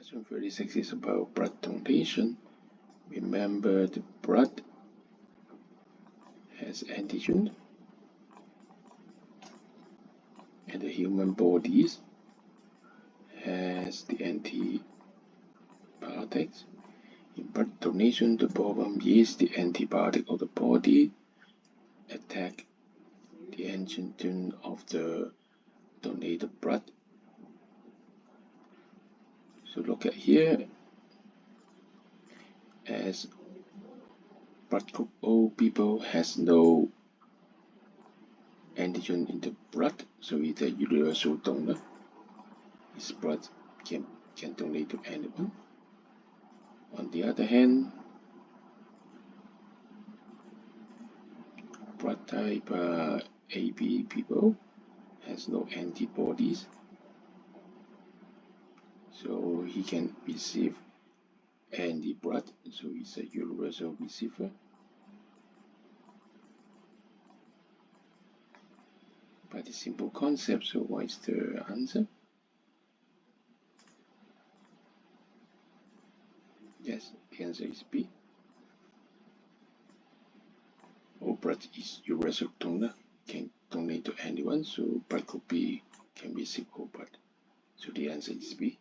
Question 36 is about blood donation. Remember, the blood has antigen and the human bodies has the antibiotics. In blood donation, the problem is the antibiotic of the body attack the antigen of the donated blood. So look at here, as blood group O people has no antigen in the blood, so it's a universal donor. His blood can donate to anyone. On the other hand, blood type AB people has no antibodies, so he can receive any blood, so he's a universal receiver. But a simple concept, so what is the answer? Yes, the answer is B. All blood is universal donor, can donate to anyone, so blood group B can receive all blood. So the answer is B.